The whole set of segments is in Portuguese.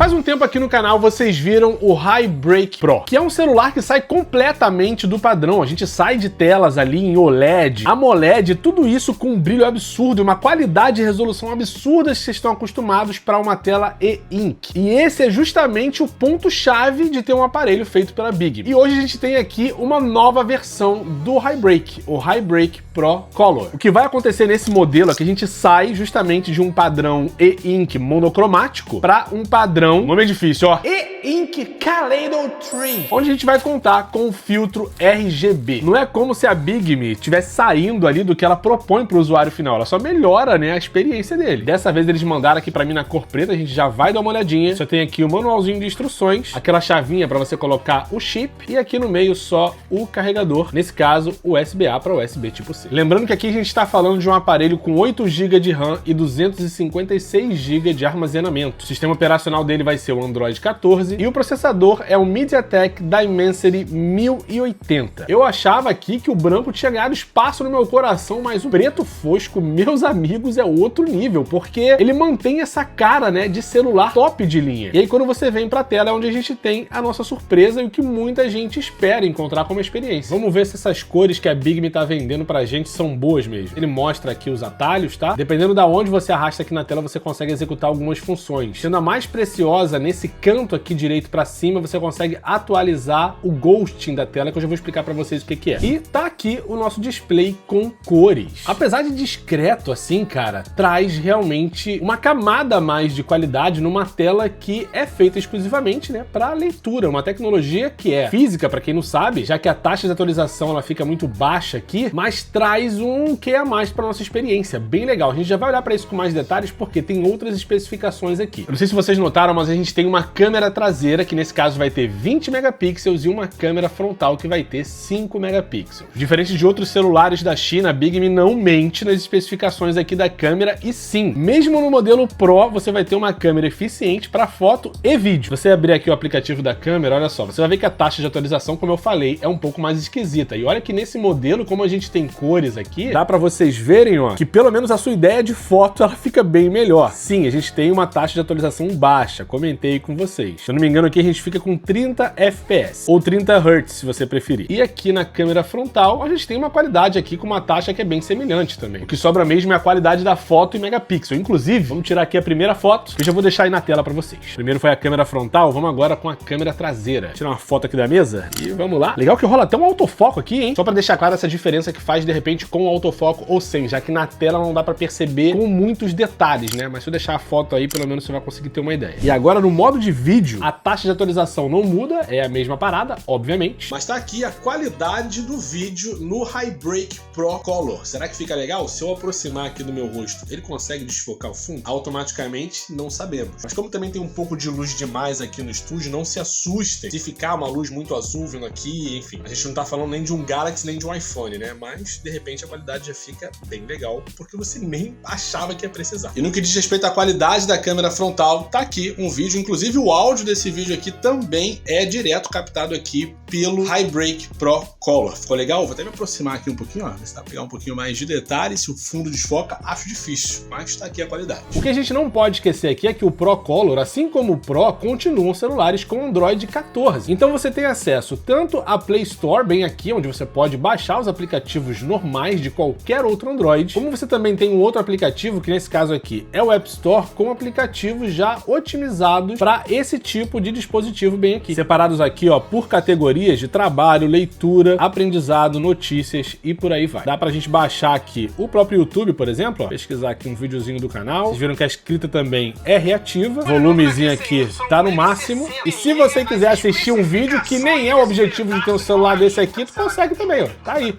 Faz um tempo aqui no canal vocês viram o Highbreak Pro, que é um celular que sai completamente do padrão. A gente sai de telas ali em OLED, AMOLED, tudo isso com um brilho absurdo e uma qualidade e resolução absurdas que vocês estão acostumados para uma tela e-ink. E esse é justamente o ponto-chave de ter um aparelho feito pela Bigme. E hoje a gente tem aqui uma nova versão do Highbreak, o Highbreak Pro Color. O que vai acontecer nesse modelo é que a gente sai justamente de um padrão e-ink monocromático para um padrão, nome é difícil, ó, e-ink Kaleido Tree, onde a gente vai contar com o filtro RGB. Não é como se a Bigme estivesse saindo ali do que ela propõe para o usuário final, ela só melhora, né, a experiência dele. Dessa vez eles mandaram aqui para mim na cor preta, a gente já vai dar uma olhadinha. Só tem aqui o manualzinho de instruções, aquela chavinha para você colocar o chip e aqui no meio só o carregador, nesse caso USB-A para USB tipo C. Lembrando que aqui a gente está falando de um aparelho com 8 GB de RAM e 256 GB de armazenamento. O sistema operacional dele vai ser o Android 14 e o processador é o MediaTek Dimensity 1080. Eu achava aqui que o branco tinha ganhado espaço no meu coração, mas o preto fosco, meus amigos, é outro nível, porque ele mantém essa cara, né, de celular top de linha. E aí quando você vem pra tela é onde a gente tem a nossa surpresa e o que muita gente espera encontrar como experiência. Vamos ver se essas cores que a Bigme tá vendendo pra gente são boas mesmo. Ele mostra aqui os atalhos, tá? Dependendo da onde você arrasta aqui na tela, você consegue executar algumas funções. Sendo a mais preciosa, nesse canto aqui direito pra cima, você consegue atualizar o ghosting da tela, que eu já vou explicar pra vocês o que é. E tá aqui o nosso display com cores. Apesar de discreto assim, cara, traz realmente uma camada a mais de qualidade numa tela que é feita exclusivamente, né, para leitura, uma tecnologia que é física, para quem não sabe, já que a taxa de atualização ela fica muito baixa aqui, mas traz um que a mais para nossa experiência, bem legal. A gente já vai olhar para isso com mais detalhes porque tem outras especificações aqui. Eu não sei se vocês notaram, mas a gente tem uma câmera traseira que nesse caso vai ter 20 megapixels e uma câmera frontal que vai ter 5 megapixels. Diferente de outros celulares da China, a Bigme não mente nas especificações aqui da câmera e sim, mesmo no modelo Pro, você vai ter uma câmera eficiente para foto e vídeo. Você abrir aqui o aplicativo da câmera, olha só, você vai ver que a taxa de atualização, como eu falei, é um pouco mais esquisita. E olha que nesse modelo, como a gente tem cores aqui, dá para vocês verem, ó, que pelo menos a sua ideia de foto, ela fica bem melhor. Sim, a gente tem uma taxa de atualização baixa, comentei com vocês. Se eu não me engano aqui, a gente fica com 30 FPS, ou 30 Hz, se você preferir. E aqui na câmera frontal, a gente tem uma qualidade aqui com uma taxa que é bem semelhante também. O que sobra mesmo é a qualidade da foto em megapixel. Inclusive, vamos tirar aqui a primeira foto, que eu já vou deixar aí na tela para vocês. Primeiro foi a câmera frontal, vamos agora com a câmera traseira. Tirar uma foto aqui da mesa e vamos lá. Legal que rola até um autofoco aqui, hein? Só para deixar clara essa diferença que faz de repente com o autofoco ou sem, já que na tela não dá para perceber com muitos detalhes, né? Mas se eu deixar a foto aí, pelo menos você vai conseguir ter uma ideia. E agora no modo de vídeo, a taxa de atualização não muda, é a mesma parada, obviamente. Mas tá aqui a qualidade do vídeo no Highbreak Pro Color. Será que fica legal? Se eu aproximar aqui do meu rosto, ele consegue desfocar o fundo? Automaticamente, não sabemos. Mas como também tem um pouco de luz demais aqui no estúdio, não se assustem se ficar uma luz muito azul vindo aqui, enfim. A gente não tá falando nem de um Galaxy, nem de um iPhone, né? Mas, de repente, a qualidade já fica bem legal, porque você nem achava que ia precisar. E no que diz respeito à qualidade da câmera frontal, tá aqui um vídeo, inclusive o áudio desse vídeo aqui também é direto captado aqui pelo Highbreak Pro Color. Ficou legal? Vou até me aproximar aqui um pouquinho, ó, ver se dá pra pegar um pouquinho mais de detalhes. Se o fundo desfoca, acho difícil, mas tá aqui a qualidade. O que a gente não pode esquecer aqui é que o Pro Color, assim como o Pro, continuam celulares com Android 14. Então você tem acesso tanto à Play Store, bem aqui, onde você pode baixar os aplicativos normais de qualquer outro Android, como você também tem um outro aplicativo, que nesse caso aqui é o App Store, com aplicativos já otimizados para esse tipo de dispositivo bem aqui. Separados aqui, ó, por categorias de trabalho, leitura, aprendizado, notícias e por aí vai. Dá pra gente baixar aqui o próprio YouTube, por exemplo, ó, pesquisar aqui um videozinho do canal. Vocês viram que a escrita também é reativa, o volumezinho aqui tá no máximo. E se você quiser assistir um vídeo que nem é o objetivo de ter um celular desse aqui, tu consegue também, ó, tá aí.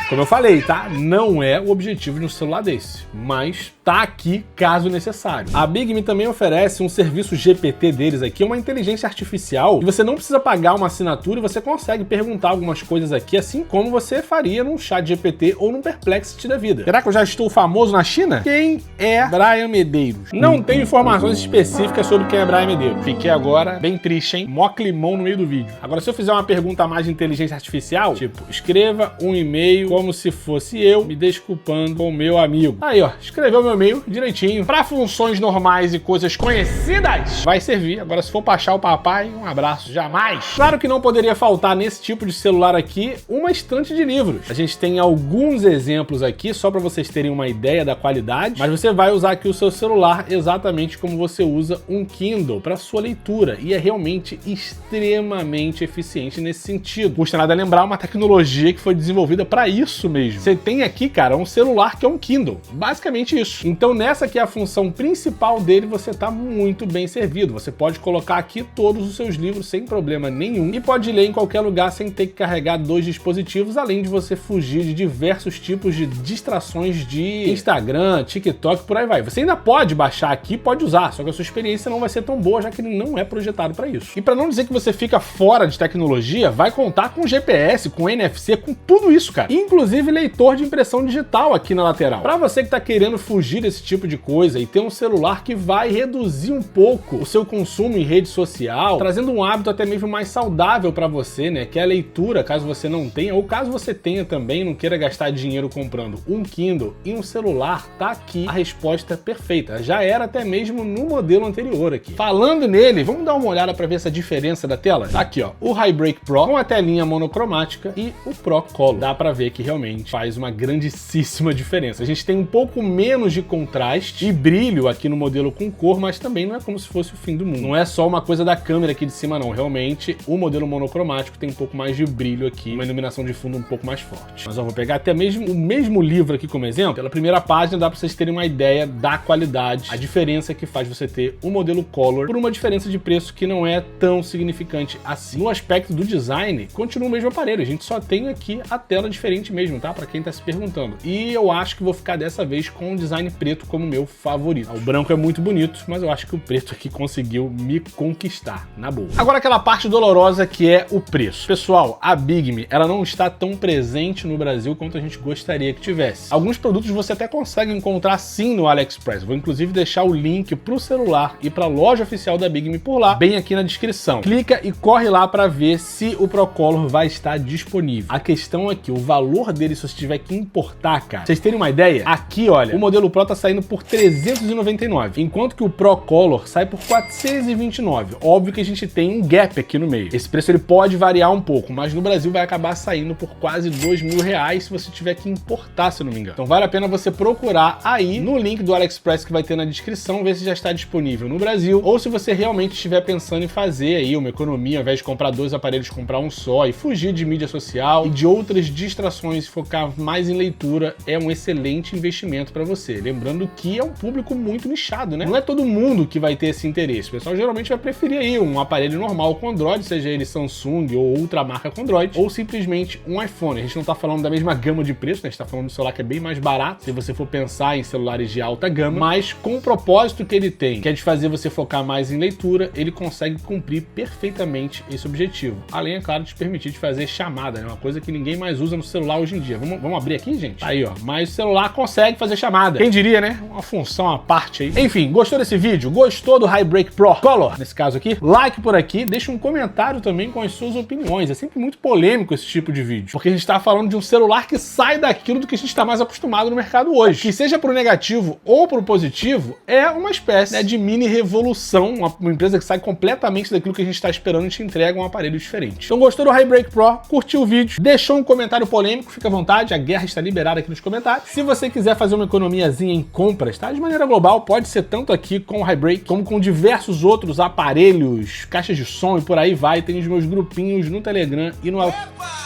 Como eu falei, tá? Não é o objetivo de um celular desse, mas tá aqui caso necessário. A Bigme também oferece um serviço GPT deles aqui, uma inteligência artificial, e você não precisa pagar uma assinatura e você consegue perguntar algumas coisas aqui, assim como você faria num chat GPT ou num Perplexity da vida. Será que eu já estou famoso na China? Quem é Brian Medeiros? Não tenho informações específicas sobre quem é Brian Medeiros. Fiquei agora bem triste, hein? Mó climão no meio do vídeo. Agora, se eu fizer uma pergunta mais de inteligência artificial, tipo, escreva um e-mail com como se fosse eu me desculpando com o meu amigo. Aí, ó, escreveu meu e-mail direitinho. Para funções normais e coisas conhecidas, vai servir. Agora, se for pra achar o papai, um abraço, jamais. Claro que não poderia faltar nesse tipo de celular aqui uma estante de livros. A gente tem alguns exemplos aqui, só para vocês terem uma ideia da qualidade, mas você vai usar aqui o seu celular exatamente como você usa um Kindle para sua leitura, e é realmente extremamente eficiente nesse sentido. Custa nada lembrar, uma tecnologia que foi desenvolvida para isso mesmo. Você tem aqui, cara, um celular que é um Kindle, basicamente isso. Então nessa aqui é a função principal dele, você tá muito bem servido. Você pode colocar aqui todos os seus livros sem problema nenhum e pode ler em qualquer lugar sem ter que carregar dois dispositivos, além de você fugir de diversos tipos de distrações de Instagram, TikTok, por aí vai. Você ainda pode baixar aqui, pode usar, só que a sua experiência não vai ser tão boa, já que ele não é projetado para isso. E para não dizer que você fica fora de tecnologia, vai contar com GPS, com NFC, com tudo isso, cara. Inclusive leitor de impressão digital aqui na lateral. Para você que tá querendo fugir desse tipo de coisa e ter um celular que vai reduzir um pouco o seu consumo em rede social, trazendo um hábito até mesmo mais saudável para você, né, que é a leitura, caso você não tenha, ou caso você tenha também, não queira gastar dinheiro comprando um Kindle e um celular, tá aqui a resposta perfeita. Já era até mesmo no modelo anterior aqui. Falando nele, vamos dar uma olhada para ver essa diferença da tela? Tá aqui, ó, o Highbreak Pro com a telinha monocromática e o Pro Color. Dá para ver que realmente faz uma grandíssima diferença. A gente tem um pouco menos de contraste e brilho aqui no modelo com cor, mas também não é como se fosse o fim do mundo. Não é só uma coisa da câmera aqui de cima, não. Realmente, o modelo monocromático tem um pouco mais de brilho aqui, uma iluminação de fundo um pouco mais forte. Mas eu vou pegar até mesmo o mesmo livro aqui como exemplo. Pela primeira página dá para vocês terem uma ideia da qualidade, a diferença que faz você ter o modelo Color por uma diferença de preço que não é tão significante assim. No aspecto do design, continua o mesmo aparelho, a gente só tem aqui a tela diferente mesmo, tá? Para quem tá se perguntando. E eu acho que vou ficar dessa vez com o design preto como meu favorito. O branco é muito bonito, mas eu acho que o preto aqui conseguiu me conquistar, na boa. Agora aquela parte dolorosa que é o preço. Pessoal, a Bigme, ela não está tão presente no Brasil quanto a gente gostaria que tivesse. Alguns produtos você até consegue encontrar sim no AliExpress. Vou inclusive deixar o link pro celular e pra loja oficial da Bigme por lá, bem aqui na descrição. Clica e corre lá para ver se o Pro Color vai estar disponível. A questão é que o valor dele, se você tiver que importar, cara, vocês terem uma ideia, aqui, olha, o modelo Pro tá saindo por 399, enquanto que o Pro Color sai por 429. Óbvio que a gente tem um gap aqui no meio. Esse preço ele pode variar um pouco, mas no Brasil vai acabar saindo por quase R$2.000 se você tiver que importar, se eu não me engano. Então vale a pena você procurar aí no link do AliExpress que vai ter na descrição, ver se já está disponível no Brasil, ou se você realmente estiver pensando em fazer aí uma economia, ao invés de comprar dois aparelhos, comprar um só e fugir de mídia social e de outras distrações e focar mais em leitura, é um excelente investimento para você. Lembrando que é um público muito nichado, né? Não é todo mundo que vai ter esse interesse. O pessoal geralmente vai preferir aí um aparelho normal com Android, seja ele Samsung ou outra marca com Android, ou simplesmente um iPhone. A gente não tá falando da mesma gama de preço, né? A gente tá falando do celular que é bem mais barato, se você for pensar em celulares de alta gama, mas com o propósito que ele tem, que é de fazer você focar mais em leitura, ele consegue cumprir perfeitamente esse objetivo. Além, é claro, de permitir de fazer chamada, né? Uma coisa que ninguém mais usa no celular hoje em dia. Vamos abrir aqui, gente? Aí, ó. Mas o celular consegue fazer chamada. Quem diria, né? Uma função à parte aí. Enfim, gostou desse vídeo? Gostou do Highbreak Pro Color? Nesse caso aqui, like por aqui, deixa um comentário também com as suas opiniões. É sempre muito polêmico esse tipo de vídeo, porque a gente tá falando de um celular que sai daquilo do que a gente tá mais acostumado no mercado hoje. Que seja pro negativo ou pro positivo, é uma espécie, né, de mini revolução, uma empresa que sai completamente daquilo que a gente tá esperando e te entrega um aparelho diferente. Então gostou do Highbreak Pro? Curtiu o vídeo? Deixou um comentário polêmico? Fica à vontade, a guerra está liberada aqui nos comentários. Se você quiser fazer uma economiazinha em compras, tá? De maneira global, pode ser tanto aqui com o Highbreak, como com diversos outros aparelhos, caixas de som e por aí vai. Tem os meus grupinhos no Telegram e no...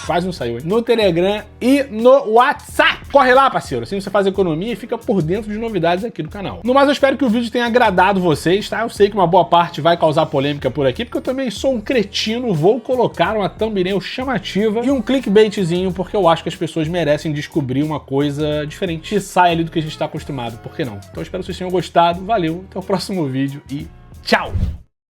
Quase não saiu, hein? No Telegram e no WhatsApp. Corre lá, parceiro. Assim você faz economia e fica por dentro de novidades aqui do canal. No mais, eu espero que o vídeo tenha agradado vocês, tá? Eu sei que uma boa parte vai causar polêmica por aqui, porque eu também sou um cretino, vou colocar uma thumbnail chamativa e um clickbaitzinho, porque eu acho que as pessoas merecem descobrir uma coisa diferente que sai ali do que a gente tá acostumado. Por que não? Então eu espero que vocês tenham gostado. Valeu, até o próximo vídeo e tchau!